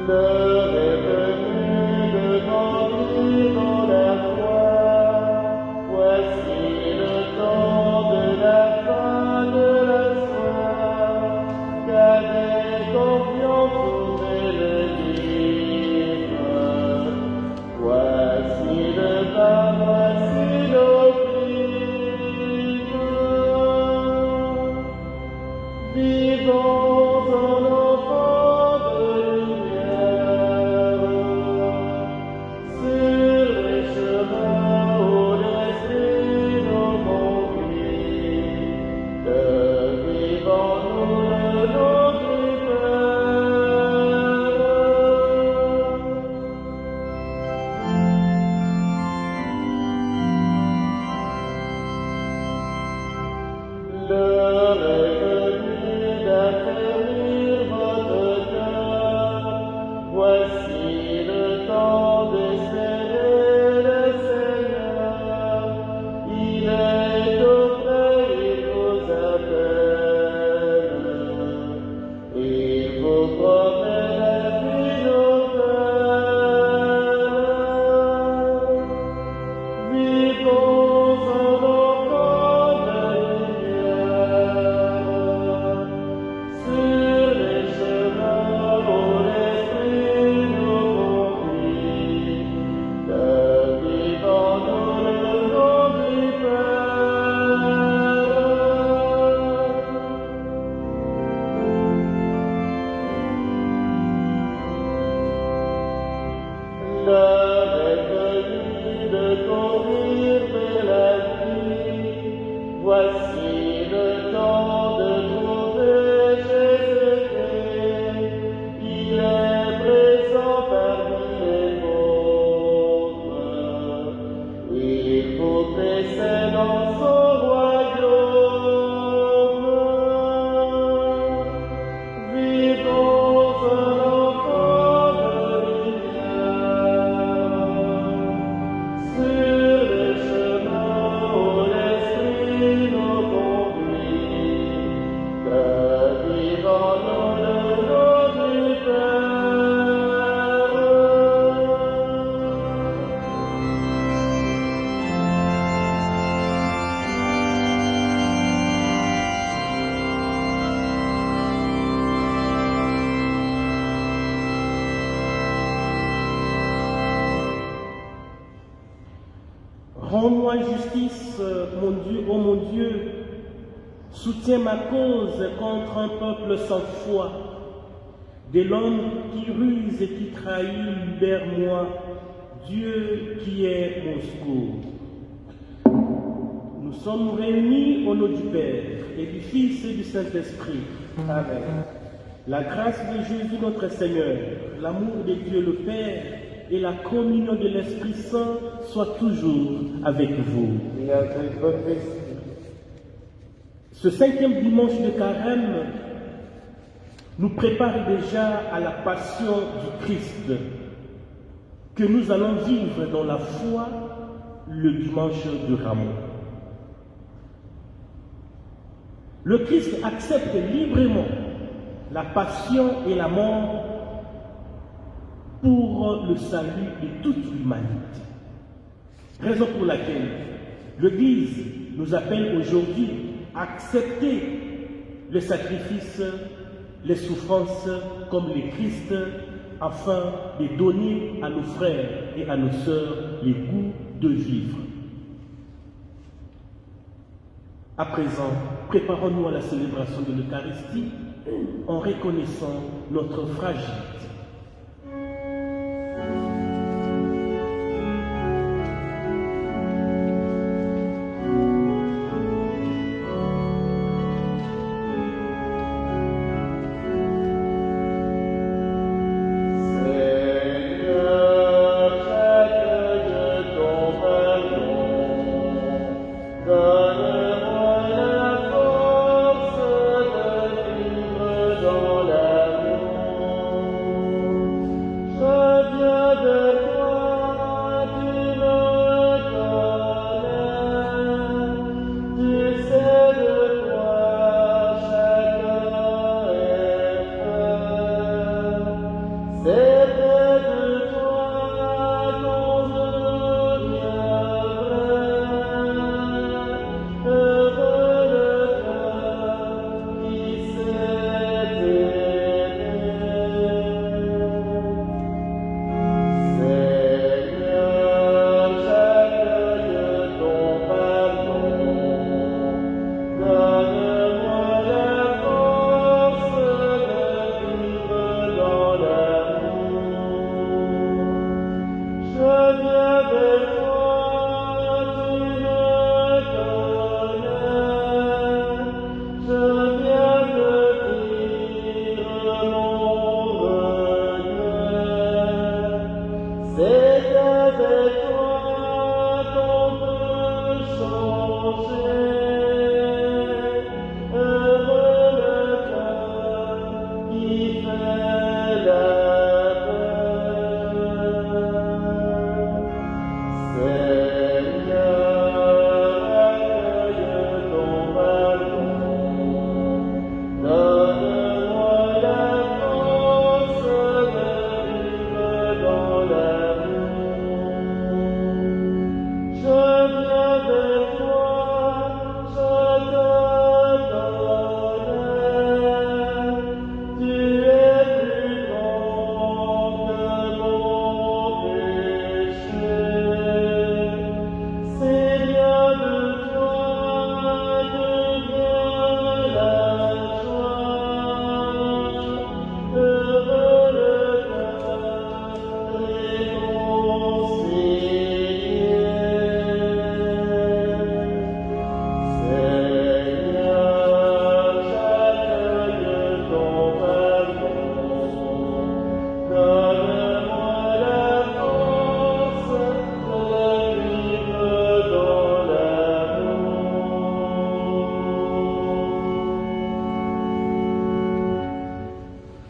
L'heure est venue de grandir dans la foi. Voici le temps de la fin de la soif. Gardez confiance aux livres. Voici le bas, voici l'oblique. Vivons en enfants de lumière, sur les chemins où l'esprit nous conduit. Vivons-nous le nom du Père. L'heure est venue d'affermir votre cœur. Voici le temps d'espérer le Seigneur. Il est auprès, il vous appelle. Il vous promet la vie nouvelle. Vivons en enfants de lumière, sur les chemins où l'esprit nous conduit. Vivons-nous le nom du Père. L'heure est venue de courir vers la vie. Voici le temps de trouver Jésus. Il est présent parmi les pauvres. Il vous précède dans son royaume. Vivons en enfants de lumière, sur les chemins où l'esprit nous conduit. Vivons-nous le nom du Père. Rends-moi justice, mon Dieu, ô mon Dieu. Soutiens ma cause contre un peuple sans foi. De l'homme qui ruse et qui trahit, libère-moi, Dieu qui est mon secours. Nous sommes réunis au nom du Père et du Fils et du Saint-Esprit. Amen. La grâce de Jésus notre Seigneur, l'amour de Dieu le Père et la communion de l'Esprit Saint soient toujours avec vous. Et avec votre esprit. Ce 5e dimanche de Carême nous prépare déjà à la passion du Christ que nous allons vivre dans la foi le dimanche de Rameau. Le Christ accepte librement la passion et la mort pour le salut de toute l'humanité. Raison pour laquelle l'Église nous appelle aujourd'hui à accepter le sacrifice, les souffrances comme le Christ, afin de donner à nos frères et à nos sœurs le goût de vivre. À présent, préparons-nous à la célébration de l'Eucharistie en reconnaissant notre fragilité. Donne-moi la force de vivre dans l'amour.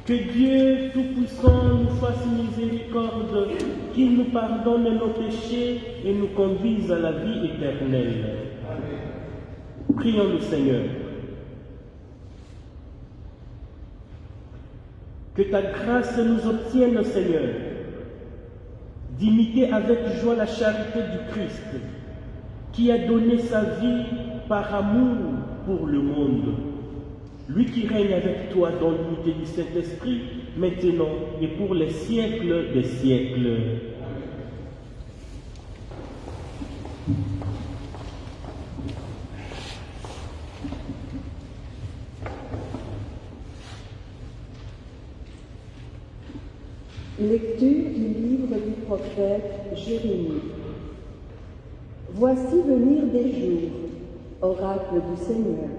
Que Dieu Tout-Puissant nous fasse miséricorde, qu'il nous pardonne nos péchés et nous conduise à la vie éternelle. Amen. Prions le Seigneur. Que ta grâce nous obtienne, Seigneur, d'imiter avec joie la charité du Christ, qui a donné sa vie par amour pour le monde. Lui qui règne avec toi dans l'unité du Saint-Esprit, maintenant et pour les siècles des siècles. Lecture du livre du prophète Jérémie. Voici venir des jours, oracle du Seigneur,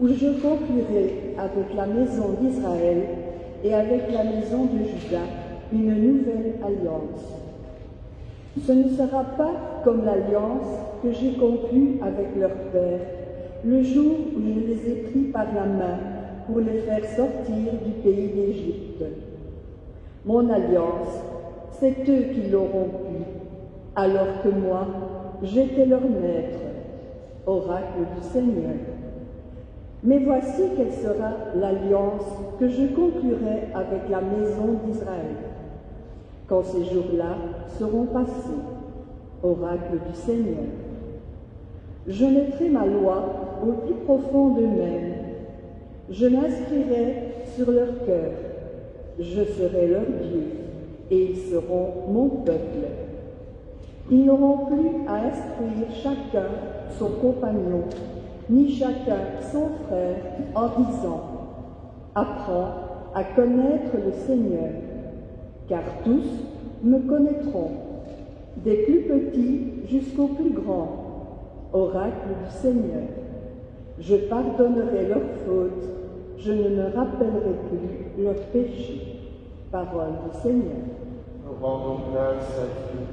où je conclurai avec la maison d'Israël et avec la maison de Juda une nouvelle alliance. Ce ne sera pas comme l'alliance que j'ai conclue avec leur père, le jour où je les ai pris par la main pour les faire sortir du pays d'Égypte. Mon alliance, c'est eux qui l'auront pu, alors que moi, j'étais leur maître, oracle du Seigneur. Mais voici quelle sera l'alliance que je conclurai avec la maison d'Israël. Quand ces jours-là seront passés, oracle du Seigneur, je mettrai ma loi au plus profond d'eux-mêmes, je l'inscrirai sur leur cœur, je serai leur Dieu, et ils seront mon peuple. Ils n'auront plus à instruire chacun son compagnon, ni chacun son frère, en disant « Apprends à connaître le Seigneur, car tous me connaîtront, des plus petits jusqu'aux plus grands, oracle du Seigneur. Je pardonnerai leurs fautes, je ne me rappellerai plus leurs péchés. » Parole du Seigneur. Nous rendons grâce à Dieu.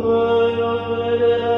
Renouvelez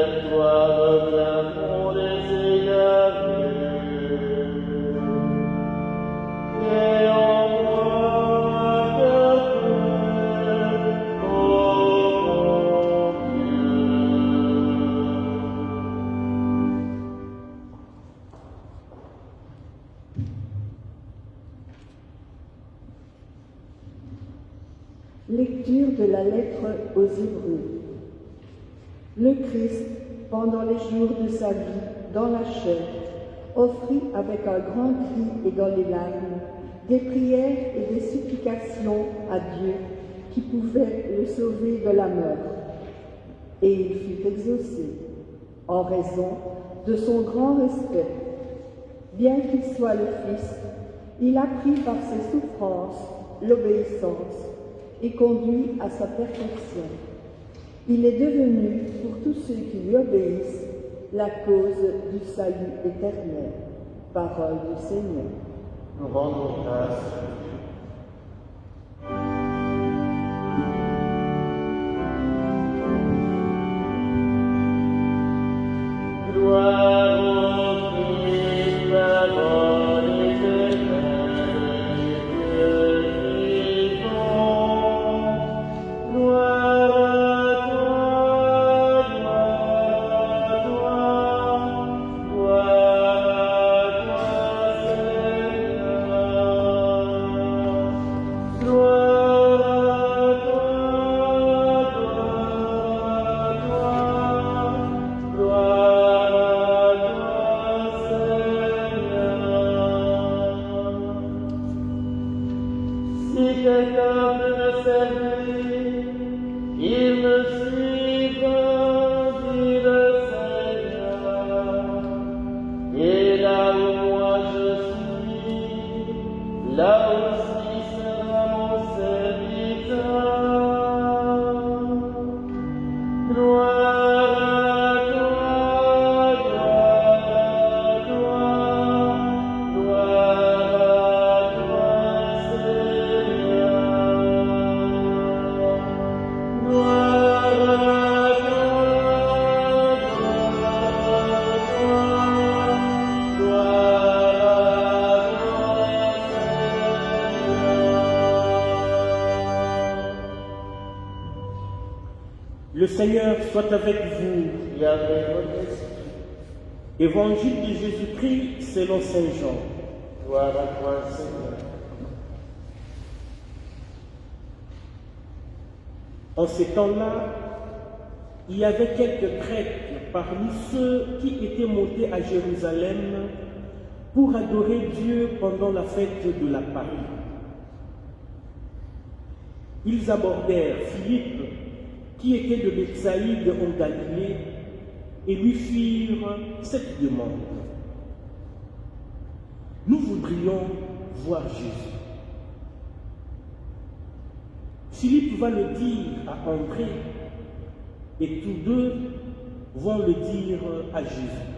vers toi reclamons les égarés. Et envoie vers toi, ô mon Dieu. Lecture de la lettre aux Hébreux. Le Christ, pendant les jours de sa vie dans la chair, offrit avec un grand cri et dans les larmes des prières et des supplications à Dieu qui pouvait le sauver de la mort. Et il fut exaucé en raison de son grand respect. Bien qu'il soit le Fils, il apprit par ses souffrances l'obéissance et conduit à sa perfection. Il est devenu, pour tous ceux qui lui obéissent, la cause du salut éternel. Parole du Seigneur. Nous rendons grâce. Gloire au Christ, parole éternelle, Dieu vivant. Gloire à toi, Seigneur. Gloire à Si quelqu'un veut me servir, il me suivra, dit le Seigneur. Et là où moi je suis, là aussi sera mon serviteur. Gloire à toi, Le Seigneur soit avec vous. et avec votre esprit. Évangile de Jésus-Christ selon Saint Jean. Gloire à toi, Seigneur. En ces temps-là, il y avait quelques Grecs parmi ceux qui étaient montés à Jérusalem pour adorer Dieu pendant la fête de la Pâque. Ils abordèrent Philippe, qui était de Bethsaïde en Galilée, et lui firent cette demande. Nous voudrions voir Jésus. Philippe va le dire à André, et tous deux vont le dire à Jésus.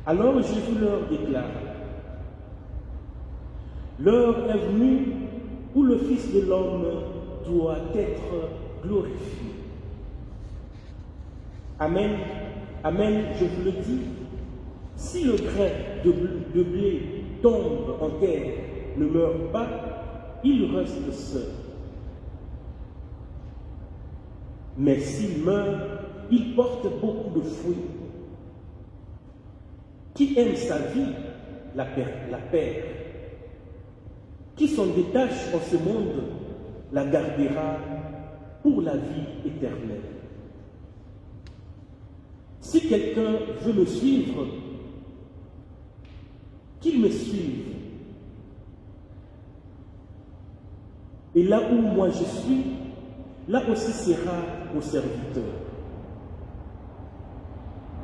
Alors Jésus leur déclare, l'heure est venue où le Fils de l'homme doit être glorifié. Amen, amen, je vous le dis, si le grain de blé tombe en terre, ne meurt pas, il reste seul. Mais s'il meurt, il porte beaucoup de fruits. Qui aime sa vie, la perd. Qui s'en détache en ce monde, la gardera pour la vie éternelle. Si quelqu'un veut me suivre, qu'il me suive. Et là où moi je suis, là aussi sera mon serviteur.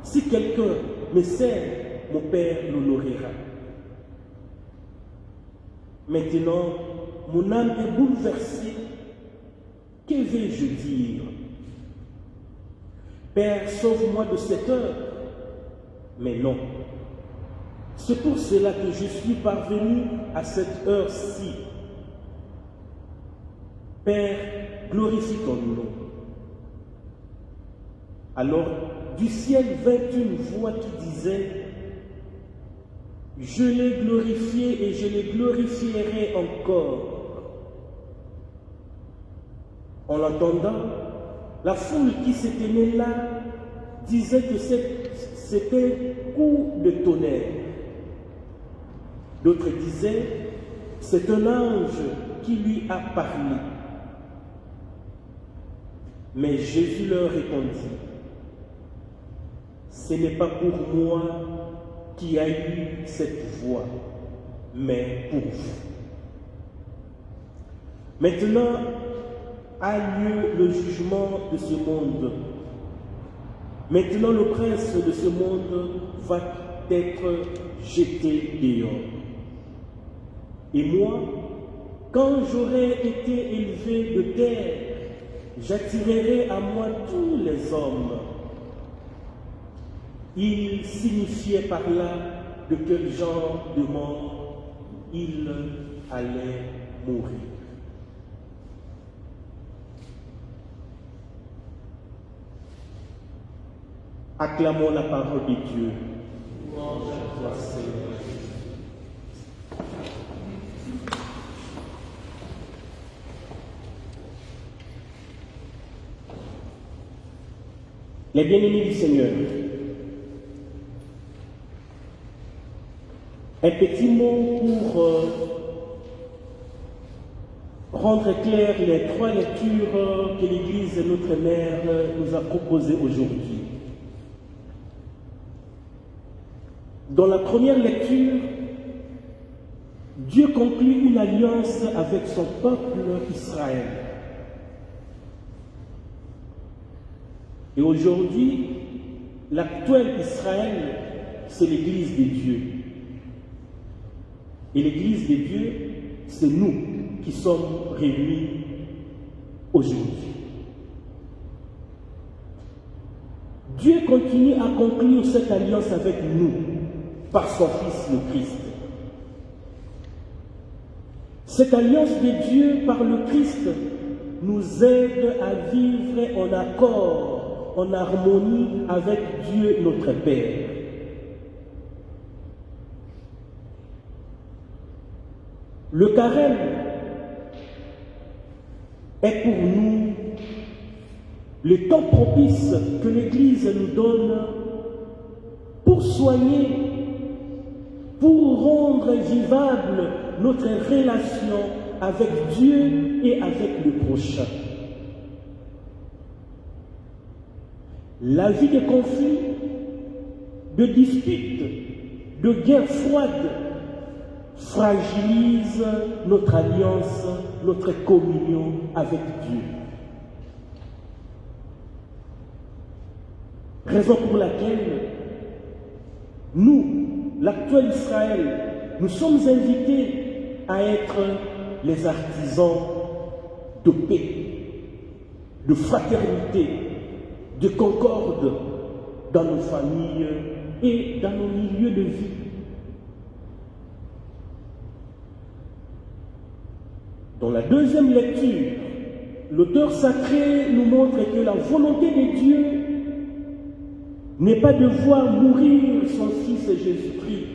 Si quelqu'un me sert, mon Père l'honorera. Maintenant, mon âme est bouleversée. Que vais-je dire? Père, sauve-moi de cette heure. Mais non. C'est pour cela que je suis parvenu à cette heure-ci. Père, glorifie ton nom. Alors, du ciel vint une voix qui disait, « Je l'ai glorifié et je le glorifierai encore. » En l'entendant, la foule qui se tenait là disait que c'était coup de tonnerre. D'autres disaient, c'est un ange qui lui a parlé. Mais Jésus leur répondit, ce n'est pas pour moi qui a eu cette voix, mais pour vous. Maintenant a lieu le jugement de ce monde. Maintenant le prince de ce monde va être jeté dehors. Et moi, quand j'aurai été élevé de terre, j'attirerai à moi tous les hommes. Il signifiait par là de quel genre de mort il allait mourir. Acclamons la parole de Dieu. Louange à toi, Seigneur. Les bien-aimés du Seigneur, un petit mot pour rendre clair les trois lectures que l'Église Notre Mère nous a proposées aujourd'hui. Dans la première lecture, Dieu conclut une alliance avec son peuple Israël. Et aujourd'hui, l'actuel Israël, c'est l'Église de Dieu. Et l'Église de Dieu, c'est nous qui sommes réunis aujourd'hui. Dieu continue à conclure cette alliance avec nous par son Fils le Christ. Cette alliance de Dieu par le Christ nous aide à vivre en accord, en harmonie avec Dieu notre Père. Le carême est pour nous le temps propice que l'Église nous donne pour soigner, pour rendre vivable notre relation avec Dieu et avec le prochain. La vie de conflits, de disputes, de guerres froides fragilise notre alliance, notre communion avec Dieu. Raison pour laquelle nous, l'actuel Israël, nous sommes invités à être les artisans de paix, de fraternité, de concorde dans nos familles et dans nos milieux de vie. Dans la deuxième lecture, l'auteur sacré nous montre que la volonté de Dieu n'est pas de voir mourir son Fils Jésus-Christ,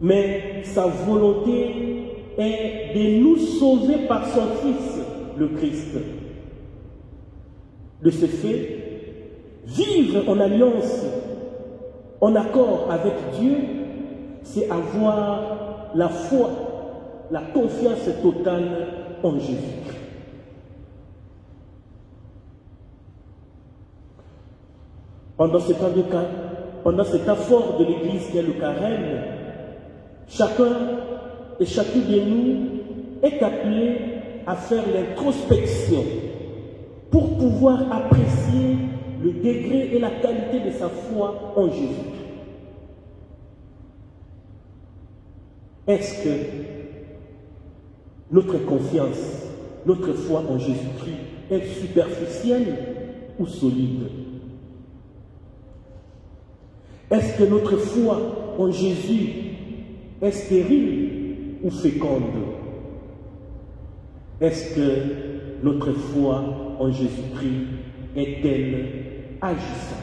mais sa volonté est de nous sauver par son Fils, le Christ. De ce fait, vivre en alliance, en accord avec Dieu, c'est avoir la foi, la confiance totale en Jésus-Christ. Pendant ce temps fort de l'Église qui est le carême, chacun et chacune de nous est appelé à faire l'introspection pour pouvoir apprécier le degré et la qualité de sa foi en Jésus. Est-ce que notre confiance, notre foi en Jésus-Christ est superficielle ou solide? Est-ce que notre foi en Jésus est stérile ou féconde? Est-ce que notre foi en Jésus-Christ est-elle agissante?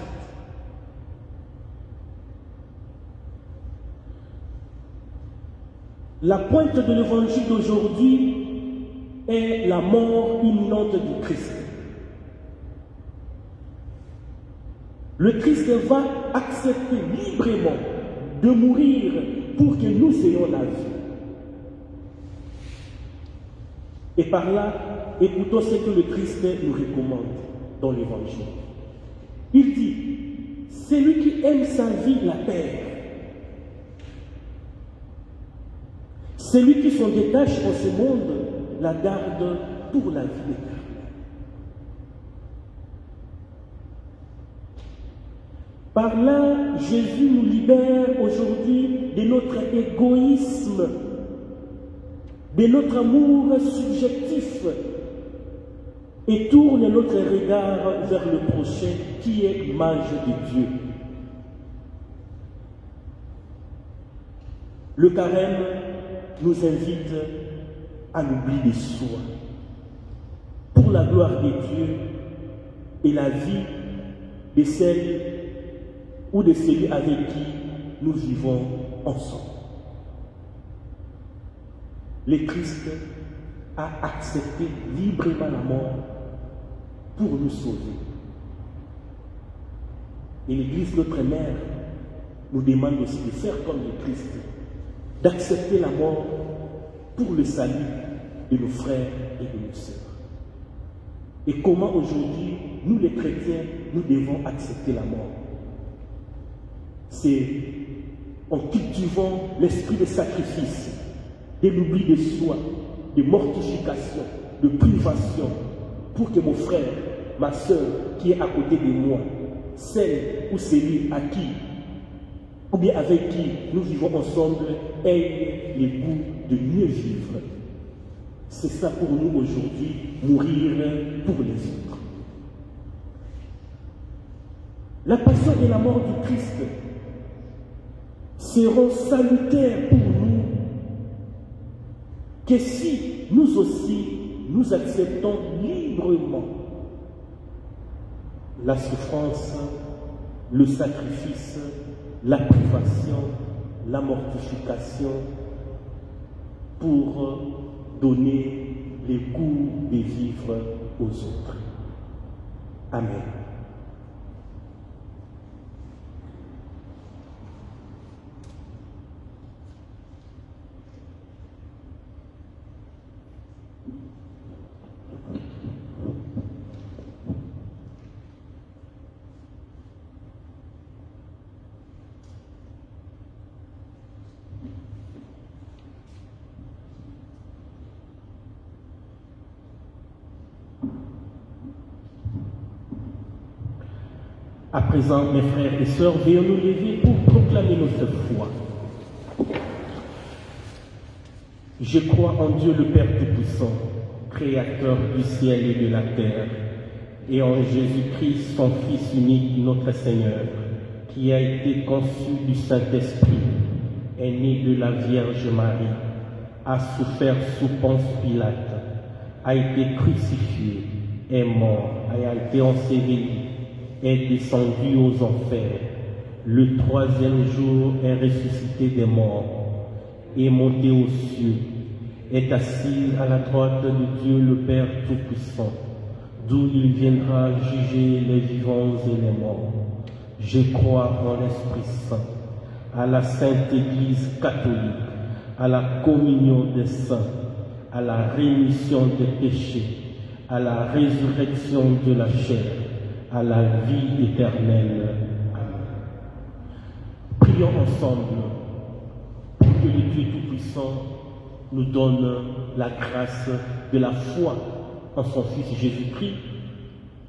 La pointe de l'évangile d'aujourd'hui est la mort imminente du Christ. Le Christ va accepter librement de mourir pour que nous ayons la vie. Et par là, écoutons ce que le Christ nous recommande dans l'évangile. Il dit, celui qui aime sa vie la perd. Celui qui s'en détache en ce monde la garde pour la vie éternelle. Par là, Jésus nous libère aujourd'hui de notre égoïsme, de notre amour subjectif et tourne notre regard vers le prochain qui est l'image de Dieu. Le carême nous invite à l'oubli de soi pour la gloire de Dieu et la vie de celle ou de celui avec qui nous vivons ensemble. Le Christ a accepté librement la mort pour nous sauver. Et l'Église, notre mère, nous demande aussi de faire comme le Christ, d'accepter la mort pour le salut de nos frères et de nos sœurs. Et comment aujourd'hui, nous les chrétiens, nous devons accepter la mort? C'est en cultivant l'esprit de sacrifice, de l'oubli de soi, de mortification, de privation, pour que mon frère, ma sœur qui est à côté de moi, celle ou celui à qui, ou bien avec qui nous vivons ensemble, ait le goût de mieux vivre. C'est ça pour nous aujourd'hui, mourir pour les autres. La passion et la mort du Christ seront salutaires pour nous que si nous aussi nous acceptons librement la souffrance, le sacrifice, la privation, la mortification pour donner le goût de vivre aux autres. Amen. À présent, mes frères et sœurs, veuillons nous lever pour proclamer notre foi. Je crois en Dieu le Père Tout-Puissant, Créateur du ciel et de la terre, et en Jésus-Christ, son Fils unique, notre Seigneur, qui a été conçu du Saint-Esprit, est né de la Vierge Marie, a souffert sous Ponce Pilate, a été crucifié, est mort, a été enseveli, est descendu aux enfers, le troisième jour est ressuscité des morts, est monté aux cieux, est assis à la droite de Dieu le Père Tout-Puissant, d'où il viendra juger les vivants et les morts. Je crois en l'Esprit Saint, à la Sainte Église catholique, à la communion des saints, à la rémission des péchés, à la résurrection de la chair, à la vie éternelle. Amen. Prions ensemble pour que le Dieu Tout-Puissant nous donne la grâce de la foi en son Fils Jésus-Christ,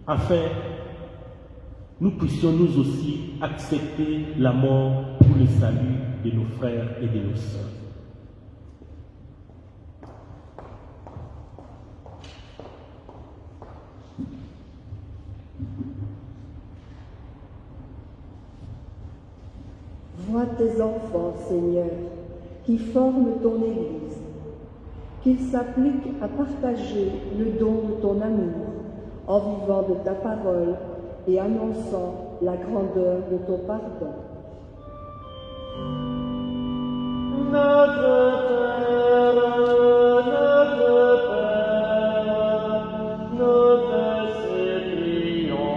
afin que nous puissions nous aussi accepter la mort pour le salut de nos frères et de nos sœurs. Vois tes enfants, Seigneur, qui forment ton Église, qu'ils s'appliquent à partager le don de ton amour en vivant de ta parole et annonçant la grandeur de ton pardon. Notre Père, nous te supplions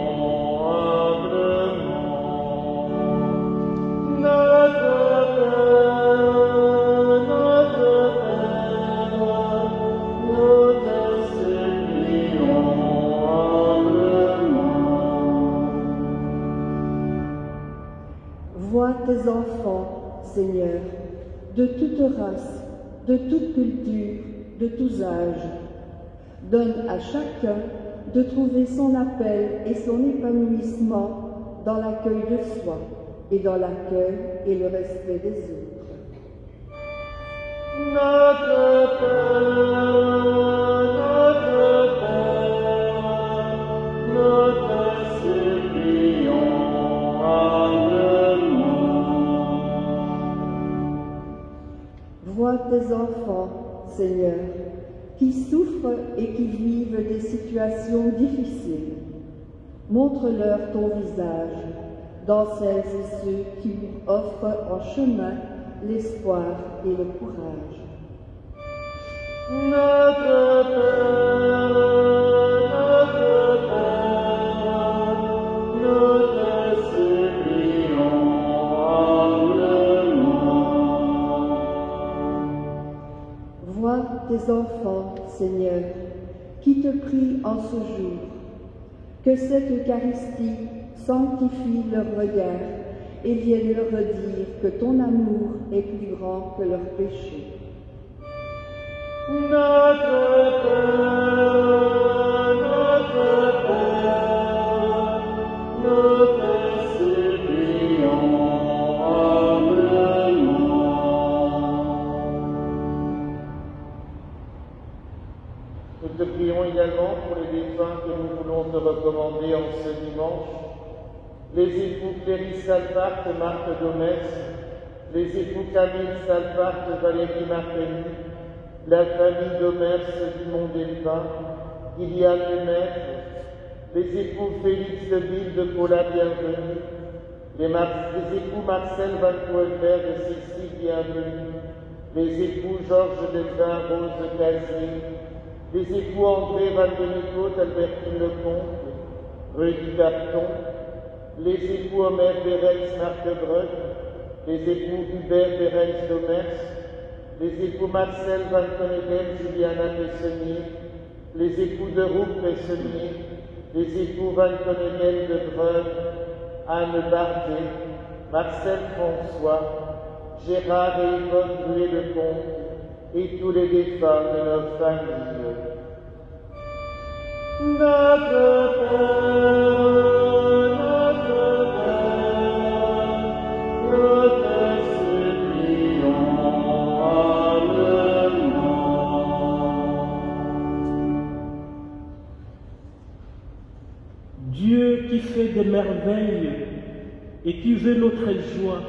humblement. Notre Père, nous te supplions humblement. Vois tes enfants, Seigneur, de toute race, de toute culture, de tous âges. Donne à chacun de trouver son appel et son épanouissement dans l'accueil de soi et dans l'accueil et le respect des autres. Notre Père, nous te supplions humblement. Vois tes enfants, Seigneur, qui souffrent et qui vivent des situations difficiles. Montre-leur ton visage dans celles et ceux qui offrent en chemin l'espoir et le courage. Notre Père, nous te supplions humblement. Vois tes enfants, Seigneur, qui te prient en ce jour. Que cette Eucharistie sanctifie leur regard et vienne leur redire que ton amour est plus grand que leurs péchés. Notre Père, nous te supplions humblement. Nous te prions également pour les défunts que nous voulons te recommander en ce dimanche, les époux Cléry Salpart et Marthe Domès, les époux Camille Salpart et Valérie Marteni, la famille Domers du Mont-des-Pins, Iliane Lemaître, les époux Félix Deville de Paula Bienvenue, les époux Marcel Van Coelbert et Cécile Bienvenue, les époux Georges Delvin, Rose Casier, les époux André Van Benicotte, Albertine Lecomte, Rudy Carton, les époux Omer Berens Marquebreuil, les époux Hubert Berens Domers, les époux Marcel Van Tonegem, Juliana Pessonnier, les époux de Roux Pessonnier, les époux Van Tonegem de Breuil, Anne Bardet, Marcel François, Gérard et Yvonne Boulet-Lecomte, et tous les défunts de notre famille. Notre Père, nous te supplions humblement. Dieu qui fait des merveilles et qui veut notre joie,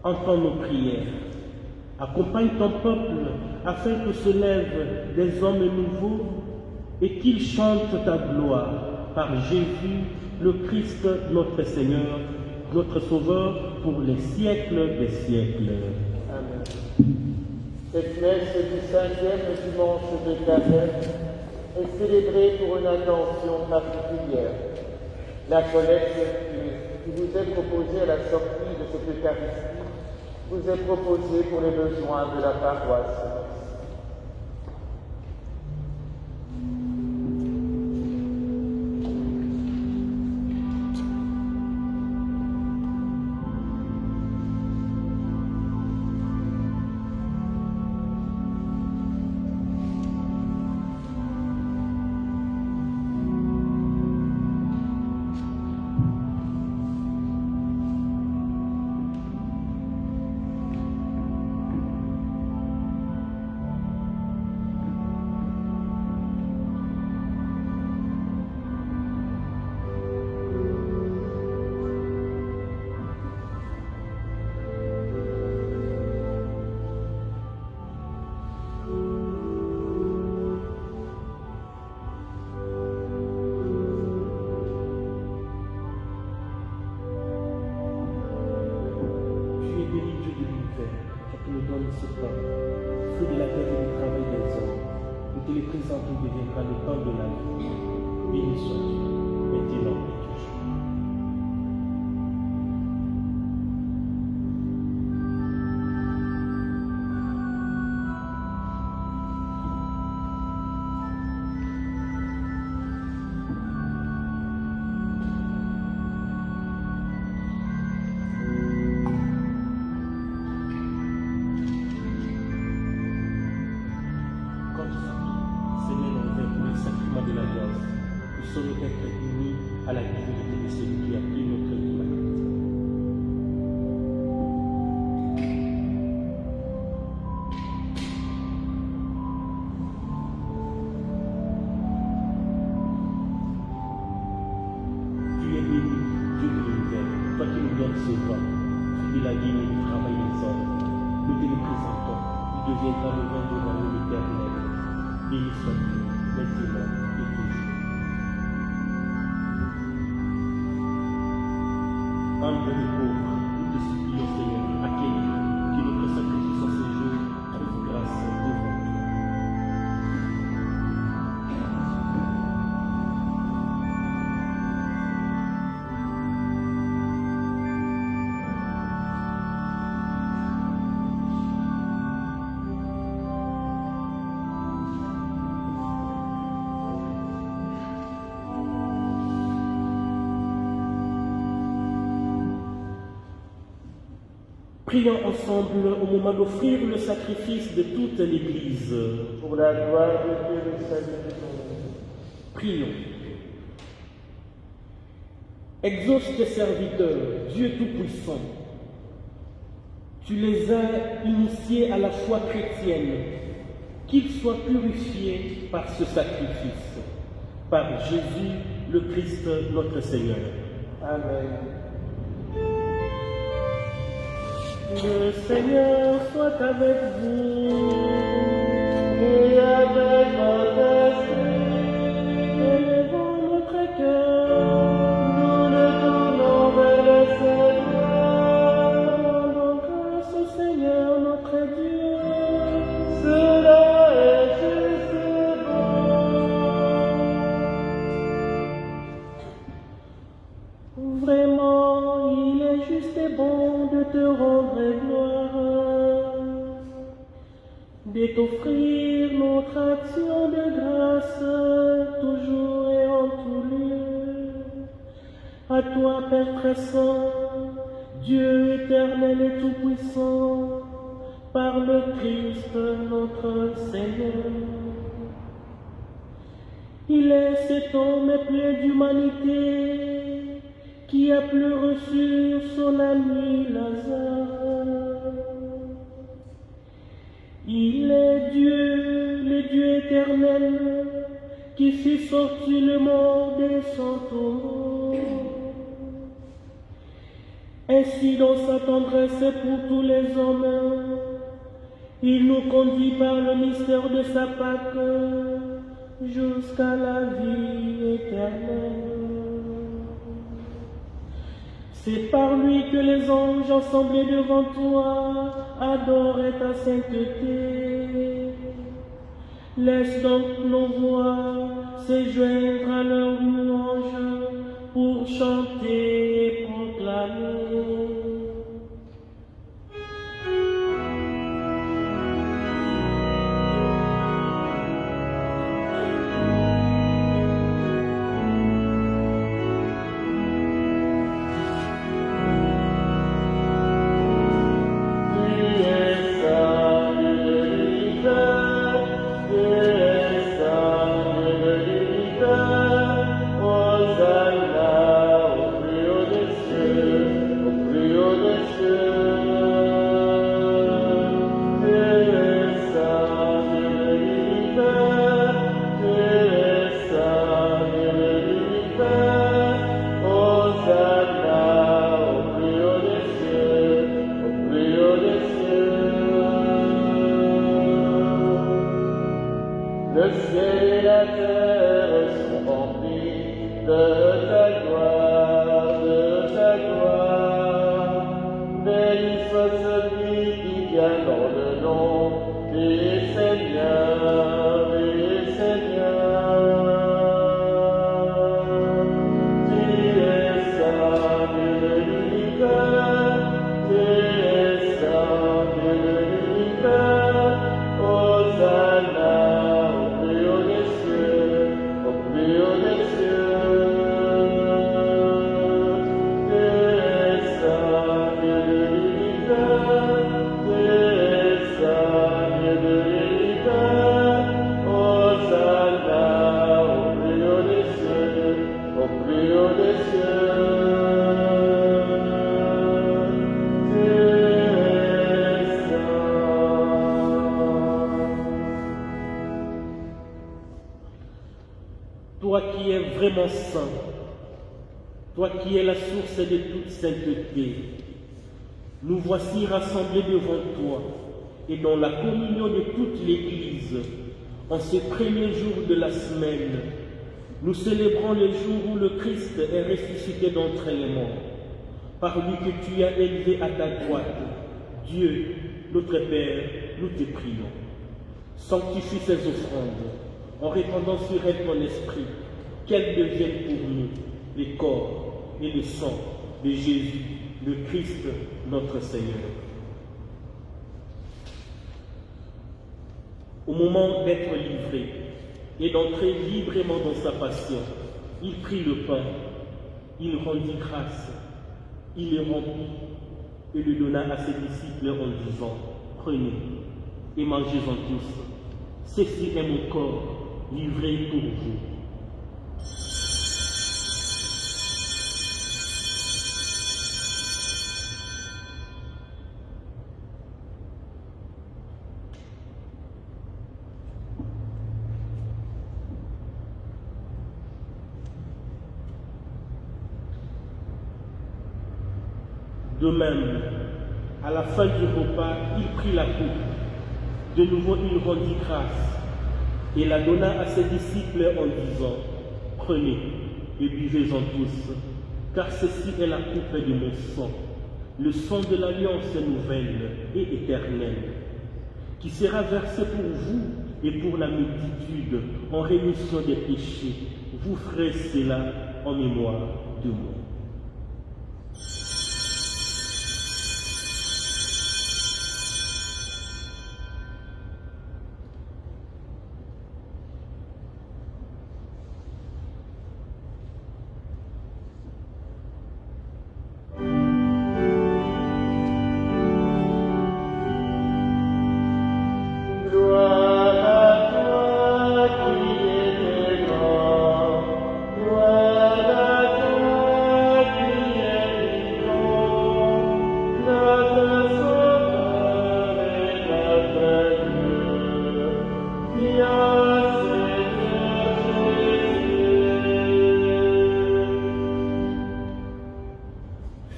entends nos prières. Accompagne ton peuple afin que se lèvent des hommes nouveaux et qu'ils chantent ta gloire par Jésus, le Christ, notre Seigneur, notre Sauveur, pour les siècles des siècles. Amen. Cette messe du 5e dimanche de Carême est célébrée pour une intention particulière. La collecte qui vous est proposée à la sortie de cette Eucharistie vous est proposée pour les besoins de la paroisse. l'univers, toi qui nous donnes ce pain, fruit de la terre et du travail des hommes, nous te les présentons, deviendra le pain de la vie. Béni sois-tu, maintenant et toujours. De l'Alliance, nous saurons être unis à la divinité de celui qui a pris notre humanité. Tu es béni, Dieu de l'univers, toi qui nous donnes ce vin, fruit de la vie et du travail des hommes. Nous te le présentons, il deviendra le vin du royaume éternel. Béni sois-tu, maintenant et toujours. Humble et pauvre, nous te supplions, Seigneur, accueille que notre sacrifice en ce jour trouve grâce devant toi. Prions ensemble au moment d'offrir le sacrifice de toute l'Église. Pour la gloire de Dieu, le salut de ton nom. Prions. Exauce tes serviteurs, Dieu Tout-Puissant. Tu les as initiés à la foi chrétienne, qu'ils soient purifiés par ce sacrifice. Par Jésus, le Christ, notre Seigneur. Amen. Le Seigneur soit avec vous Et avec votre esprit, élevons notre cœur, nous nous tournons vers le Seigneur. rendons grâce au Seigneur notre Dieu. Cela est juste et bon. Vraiment, il est juste et bon de te rendre gloire, de t'offrir notre action de grâce, toujours et en tout lieu. À toi, Père très saint, Dieu éternel et tout-puissant, par le Christ notre Seigneur. Il est cet homme plein d'humanité qui a pleuré sur son ami Lazare. Il est Dieu, le Dieu éternel, qui fit sortir le monde de son tombeau. Ainsi, dans sa tendresse pour tous les hommes, il nous conduit par le mystère de sa Pâque jusqu'à la vie éternelle. C'est par lui que les anges assemblés devant toi adoraient ta sainteté. Laisse donc nos voix se joindre à leur louange pour chanter et proclamer. Hosanna au plus vraiment saint, toi qui es la source de toute sainteté, nous voici rassemblés devant toi et dans la communion de toute l'Église, en ce premier jour de la semaine, nous célébrons le jour où le Christ est ressuscité d'entre les morts, par lui que tu as élevé à ta droite. Dieu, notre Père, nous te prions. Sanctifie ces offrandes, en répandant sur elles ton esprit, qu'elles deviennent pour nous les corps et le sang de Jésus, le Christ, notre Seigneur. Au moment d'être livré et d'entrer librement dans sa passion, il prit le pain, il rendit grâce, il le remplit et le donna à ses disciples en disant, « Prenez et mangez-en tous, ceci est mon corps livré pour vous. » De même, à la fin du repas, il prit la coupe. De nouveau, il rendit grâce et la donna à ses disciples en disant, « Prenez et buvez-en tous, car ceci est la coupe de mon sang, le sang de l'alliance nouvelle et éternelle, qui sera versé pour vous et pour la multitude en rémission des péchés. Vous ferez cela en mémoire de moi. »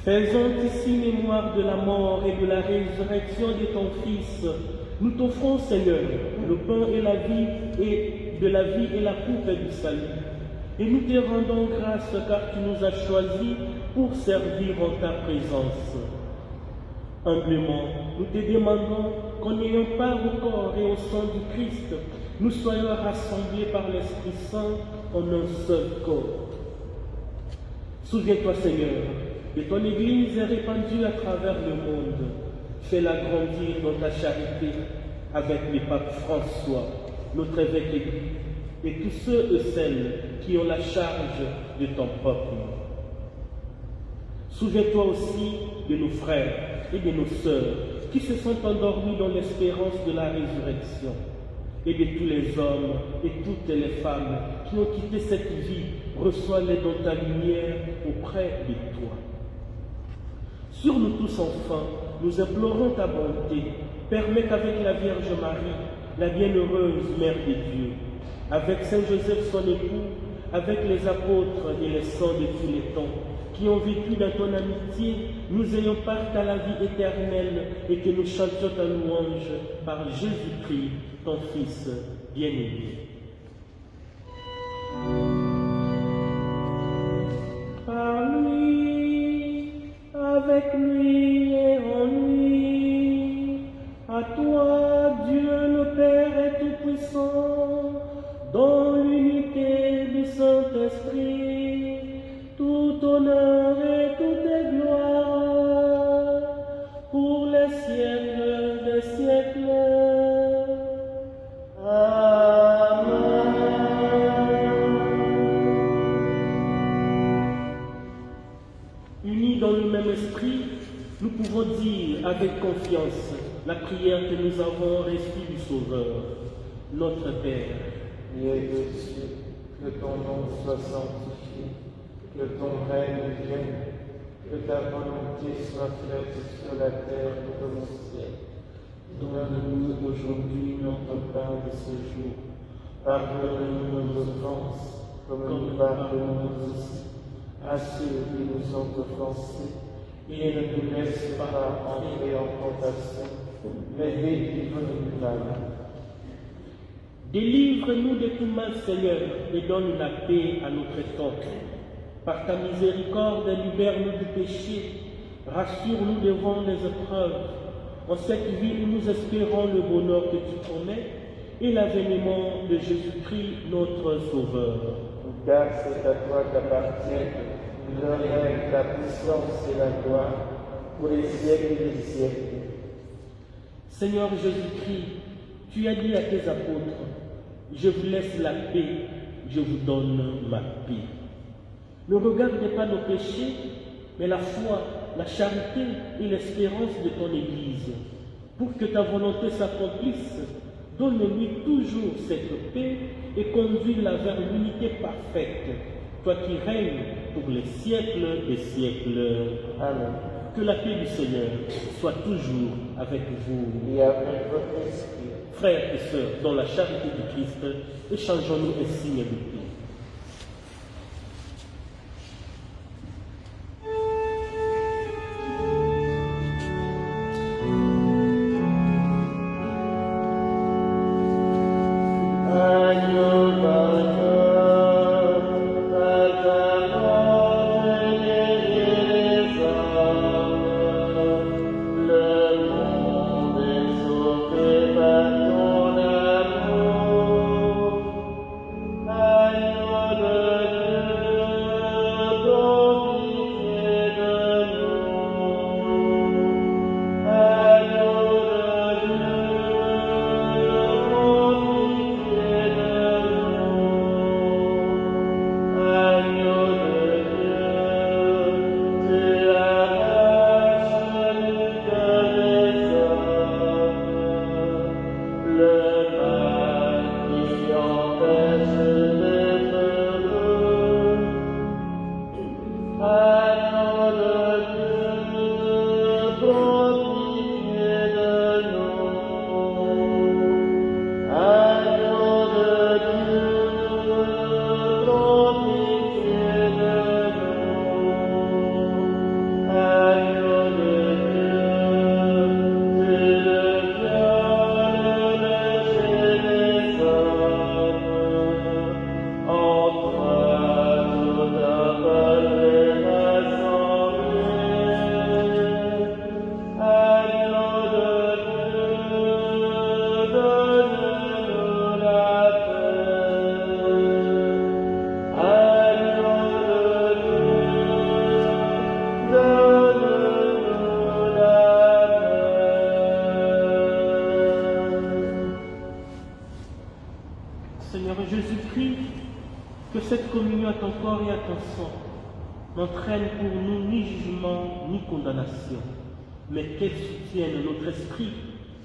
Faisons ici mémoire de la mort et de la résurrection de ton Fils. Nous t'offrons, Seigneur, le pain et la vie et de la vie et la coupe du salut. Et nous te rendons grâce car tu nous as choisis pour servir en ta présence. Humblement, nous te demandons qu'en ayant part au corps et au sang du Christ, nous soyons rassemblés par l'Esprit Saint en un seul corps. Souviens-toi, Seigneur, de ton Église est répandue à travers le monde. Fais-la grandir dans ta charité avec le pape François, notre évêque et tous ceux et celles qui ont la charge de ton peuple. Souviens-toi aussi de nos frères et de nos sœurs qui se sont endormis dans l'espérance de la résurrection, et de tous les hommes et toutes les femmes qui ont quitté cette vie. Reçois-les dans ta lumière auprès de toi. Sur nous tous enfin, nous implorons ta bonté. Permets qu'avec la Vierge Marie, la bienheureuse Mère de Dieu, avec Saint Joseph son époux, avec les apôtres et les saints de tous les temps, qui ont vécu dans ton amitié, nous ayons part à la vie éternelle et que nous chantions ta louange par Jésus-Christ, ton Fils bien-aimé. Par lui, avec lui et en lui, à toi, Dieu le Père est tout-puissant, dans l'unité du Saint-Esprit, tout honneur et toute gloire, pour les siècles des siècles. Amen. Unis dans le même esprit, nous pouvons dire avec confiance la prière que nous avons reçue du Sauveur. Notre Père, qui es aux cieux, que ton nom soit sanctifié, que ton règne vienne, que ta volonté soit faite sur la terre comme au ciel. Donne-nous aujourd'hui notre pain de ce jour. Pardonne-nous nos offenses, comme nous pardonnons aussi à ceux qui nous ont offensés, et ne nous laisse pas entrer en tentation, mais délivre-nous du mal. Délivre-nous de tout mal, Seigneur, et donne la paix à notre temps. Par ta miséricorde, libère-nous du péché, rassure-nous devant les épreuves, en cette vie où nous espérons le bonheur que tu promets et l'avènement de Jésus-Christ, notre Sauveur. Car c'est à toi qu'appartiennent le règne, la puissance et la gloire pour les siècles des siècles. Seigneur Jésus-Christ, tu as dit à tes apôtres, je vous laisse la paix, je vous donne ma paix. Ne regardez pas nos péchés, mais la foi, la charité et l'espérance de ton Église. Pour que ta volonté s'accomplisse, donne-lui toujours cette paix et conduis-la vers l'unité parfaite, toi qui règnes pour les siècles des siècles. Amen. Que la paix du Seigneur soit toujours avec vous. Et avec votre esprit. Frères et sœurs, dans la charité du Christ, échangeons-nous un signe de paix. Seigneur Jésus-Christ, que cette communion à ton corps et à ton sang n'entraîne pour nous ni jugement ni condamnation, mais qu'elle soutienne notre esprit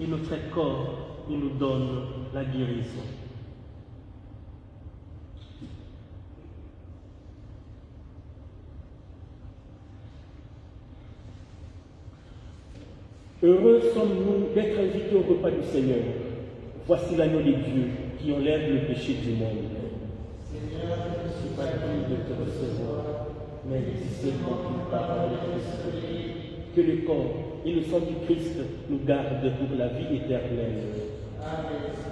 et notre corps et nous donne la guérison. Heureux sommes-nous d'être invités au repas du Seigneur. Voici l'agneau de Dieu qui enlève le péché du monde. Seigneur, je ne suis pas digne de te recevoir, mais dis seulement une parole que le corps et le sang du Christ nous gardent pour la vie éternelle. Amen.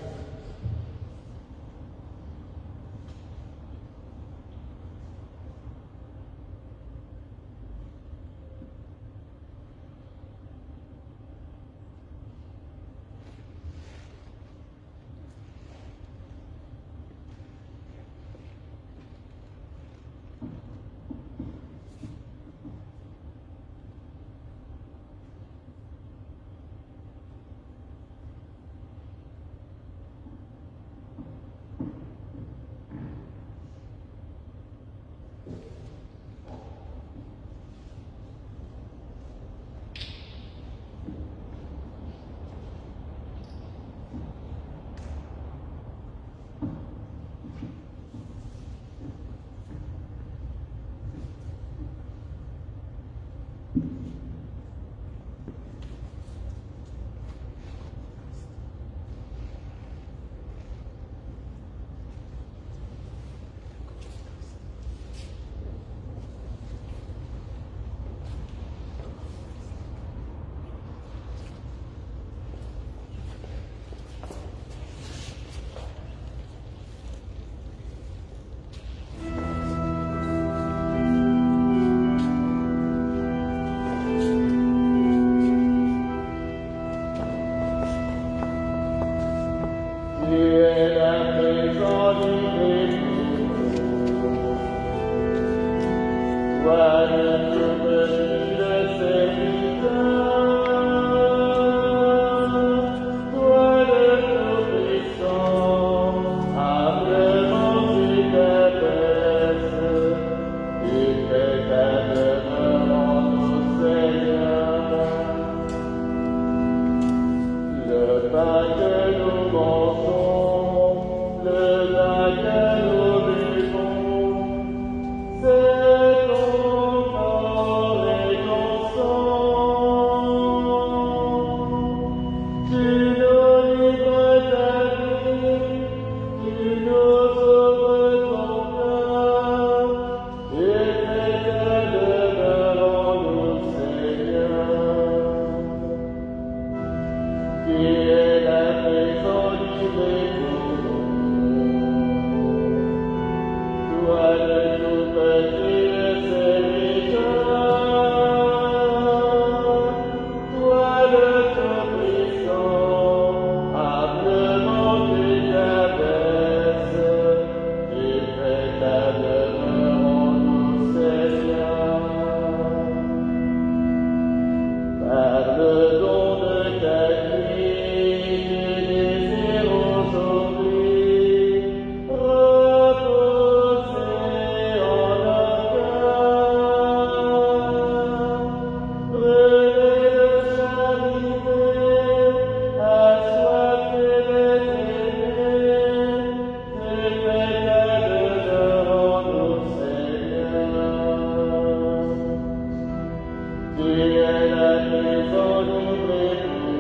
Tu es la maison livrée pour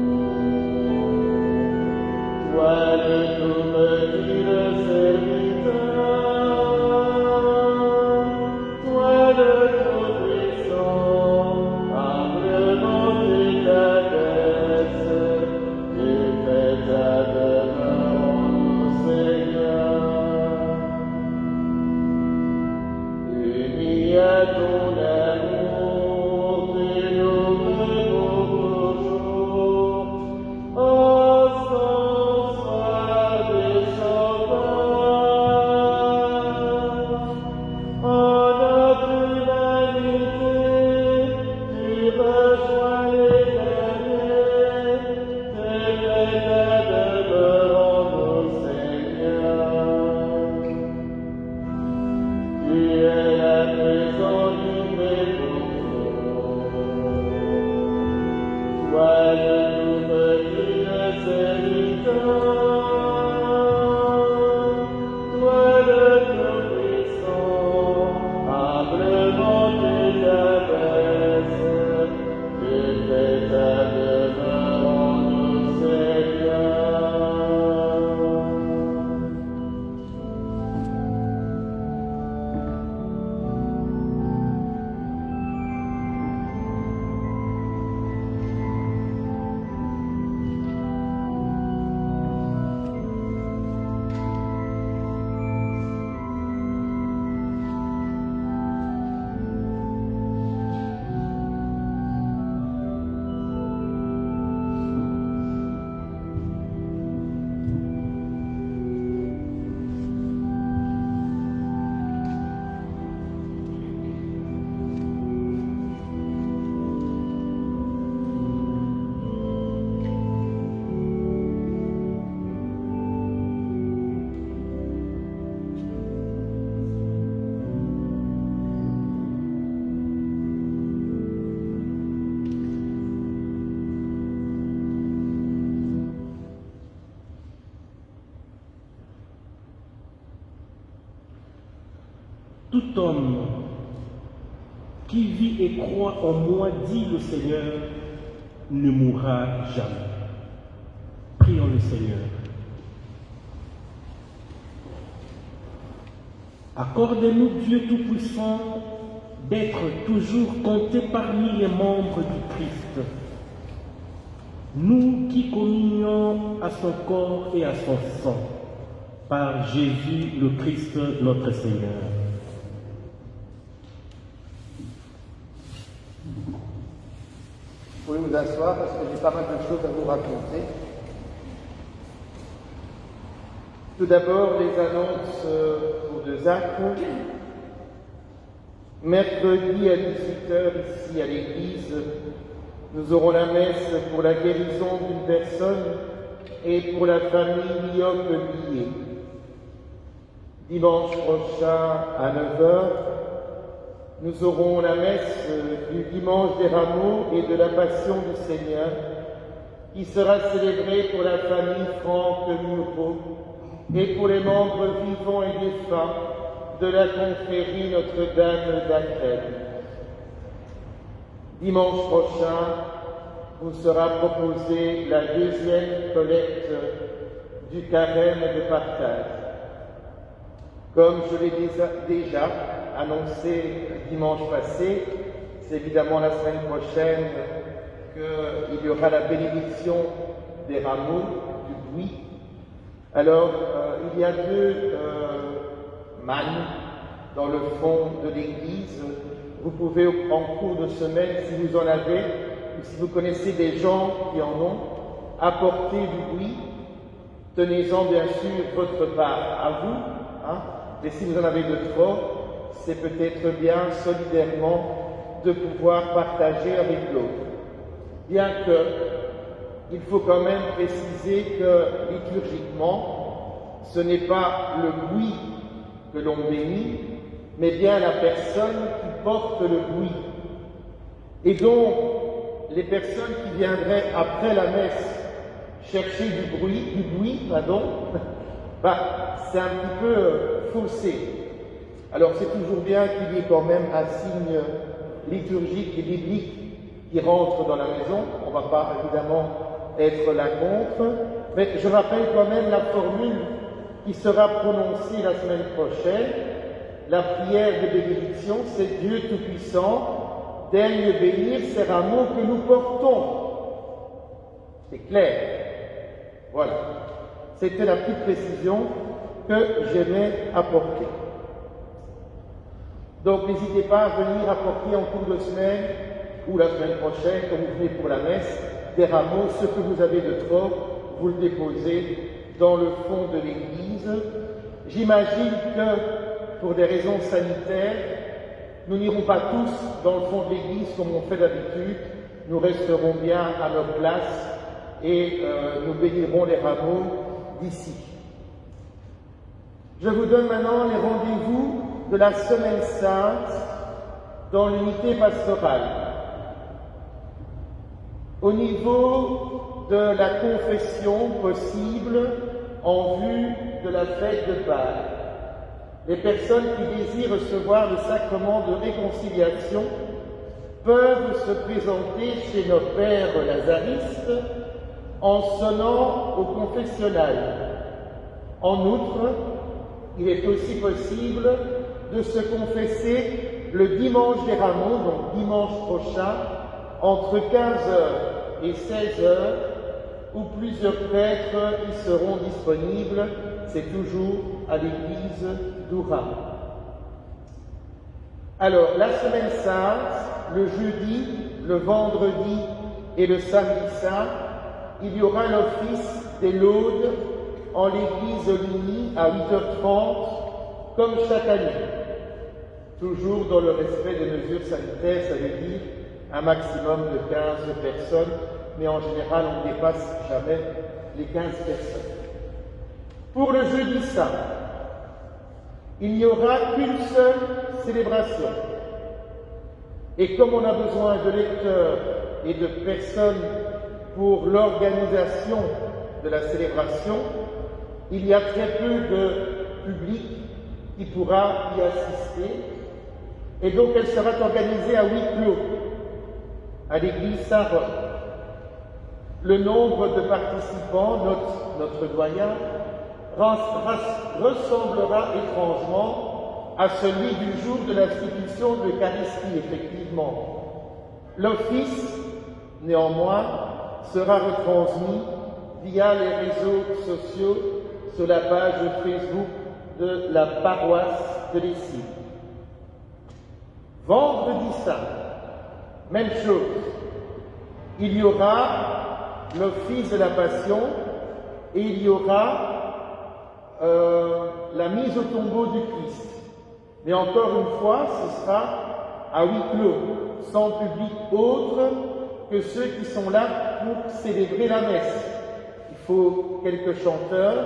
nous. Toi le tout petit le serviteur, toi le tout puissant, humblement tu t'abaisses, tu fais ta demeure en nous, Seigneur. Unis à ton amour, tu nous mets pour toujours. Oh, sans soir des sauvages, en notre humanité, tu rejoins les derniers, tu fais ta demeure en nous, Seigneur. Tu es la maison livrée pour nous. Toi le tout petit le serviteur, toi le tout puissant, humblement tu t'abaisses, tu fais ta demeure en nous, Seigneur. Tout homme qui vit et croit en moi, dit le Seigneur, ne mourra jamais. Prions le Seigneur. Accorde-nous, Dieu Tout-Puissant, d'être toujours comptés parmi les membres du Christ. Nous qui communions à son corps et à son sang, par Jésus le Christ notre Seigneur. Vous pouvez vous asseoir parce que j'ai pas mal de choses à vous raconter. Tout d'abord, les annonces pour deux actes. Mercredi à 18h ici à l'église, nous aurons la messe pour la guérison d'une personne et pour la famille myope-liée. Dimanche prochain à 9h, nous aurons la messe du dimanche des rameaux et de la Passion du Seigneur, qui sera célébrée pour la famille Franck Muro et pour les membres vivants et défunts de la confrérie Notre-Dame d'Aquerre. Dimanche prochain, vous sera proposée la deuxième collecte du carême de partage. Comme je l'ai déjà annoncé dimanche passé, c'est évidemment la semaine prochaine qu'il y aura la bénédiction des rameaux, du buis. Alors, il y a deux mannes dans le fond de l'église. Vous pouvez, en cours de semaine, si vous en avez, ou si vous connaissez des gens qui en ont, apporter du buis. Tenez-en bien sûr votre part à vous, hein, et si vous en avez de trop, c'est peut-être bien solidairement de pouvoir partager avec l'autre. Bien que, il faut quand même préciser que liturgiquement, ce n'est pas le buis que l'on bénit, mais bien la personne qui porte le buis. Et donc, les personnes qui viendraient après la messe chercher du buis, c'est un petit peu faussé. Alors c'est toujours bien qu'il y ait quand même un signe liturgique et biblique qui rentrent dans la maison. On ne va pas évidemment être là contre, mais je rappelle quand même la formule qui sera prononcée la semaine prochaine. La prière de bénédiction, c'est Dieu Tout-Puissant, daigne bénir ces rameaux que nous portons. C'est clair. Voilà. C'était la petite précision que j'aimais apporter. Donc n'hésitez pas à venir apporter en cours de semaine ou la semaine prochaine, quand vous venez pour la messe, des rameaux. Ce que vous avez de trop, vous le déposez dans le fond de l'église. J'imagine que, pour des raisons sanitaires, nous n'irons pas tous dans le fond de l'église comme on fait d'habitude. Nous resterons bien à nos places et nous bénirons les rameaux d'ici. Je vous donne maintenant les rendez-vous de la Semaine Sainte dans l'unité pastorale. Au niveau de la confession possible en vue de la fête de Pâques, les personnes qui désirent recevoir le sacrement de réconciliation peuvent se présenter chez nos pères lazaristes en sonnant au confessionnal. En outre, il est aussi possible de se confesser le dimanche des Rameaux, donc dimanche prochain, entre 15h et 16h, où plusieurs prêtres y seront disponibles. C'est toujours à l'église d'Ouran. Alors, la Semaine Sainte, le jeudi, le vendredi et le samedi saint, il y aura l'office des laudes en l'église Oligny à 8h30, comme chaque année. Toujours dans le respect des mesures sanitaires, ça veut dire un maximum de 15 personnes, mais en général, on ne dépasse jamais les 15 personnes. Pour le jeudi saint, il n'y aura qu'une seule célébration. Et comme on a besoin de lecteurs et de personnes pour l'organisation de la célébration, il y a très peu de public qui pourra y assister. Et donc elle sera organisée à huis clos, à l'église Saint-Roch. Le nombre de participants, notre doyen, ressemblera étrangement à celui du jour de l'institution de l'Eucharistie, effectivement. L'office, néanmoins, sera retransmis via les réseaux sociaux sur la page Facebook de la paroisse de l'Essine. Vendredi saint, même chose. Il y aura l'office de la Passion et il y aura la mise au tombeau du Christ. Mais encore une fois, ce sera à huis clos, sans public autre que ceux qui sont là pour célébrer la messe. Il faut quelques chanteurs,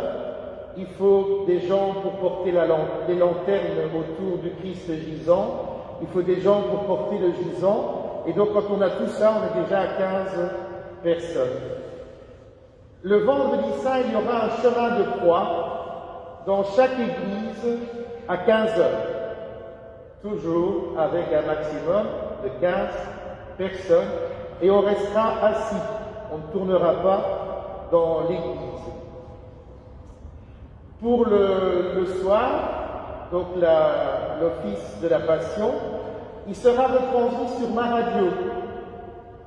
il faut des gens pour porter les lanternes autour du Christ gisant, il faut des gens pour porter le gisant, et donc quand on a tout ça, on est déjà à 15 personnes. Le vendredi saint, il y aura un chemin de croix dans chaque église à 15 heures, toujours avec un maximum de 15 personnes, et on restera assis, on ne tournera pas dans l'église. Pour le soir, donc l'office de la Passion, il sera retransmis sur ma radio.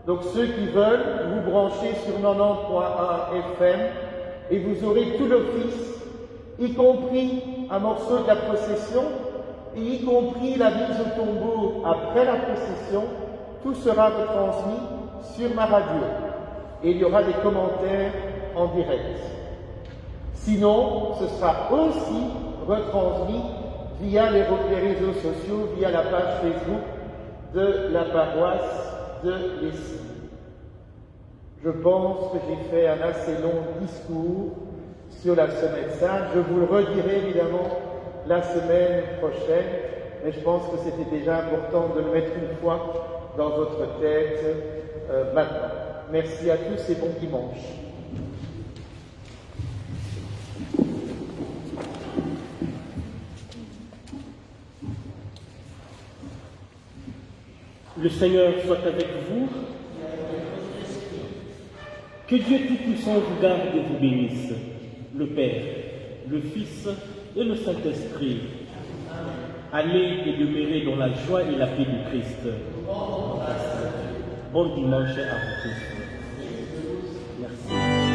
Donc ceux qui veulent, vous branchez sur 90.1 FM et vous aurez tout l'office, y compris un morceau de la procession et y compris la mise au tombeau après la procession. Tout sera retransmis sur ma radio et il y aura des commentaires en direct. Sinon, ce sera aussi retransmis via les réseaux sociaux, via la page Facebook de la paroisse de l'Essine. Je pense que j'ai fait un assez long discours sur la Semaine Sainte. Je vous le redirai évidemment la semaine prochaine, mais je pense que c'était déjà important de le mettre une fois dans votre tête maintenant. Merci à tous et bon dimanche. Le Seigneur soit avec vous. Que Dieu Tout-Puissant vous garde et vous bénisse, le Père, le Fils et le Saint-Esprit. Allez et demeurez dans la joie et la paix du Christ. Bon dimanche à vous tous. Merci.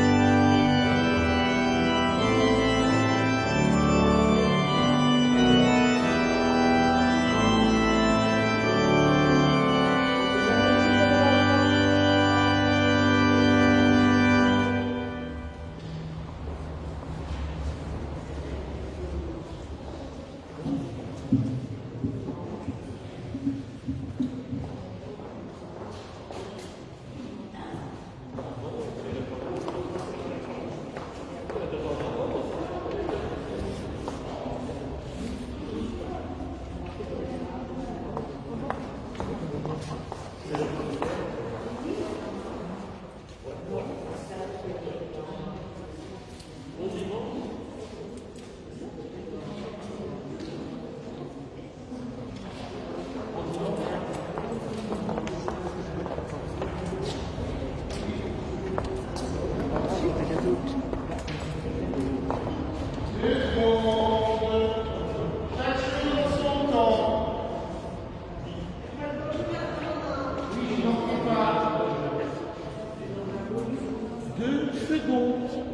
Secondes.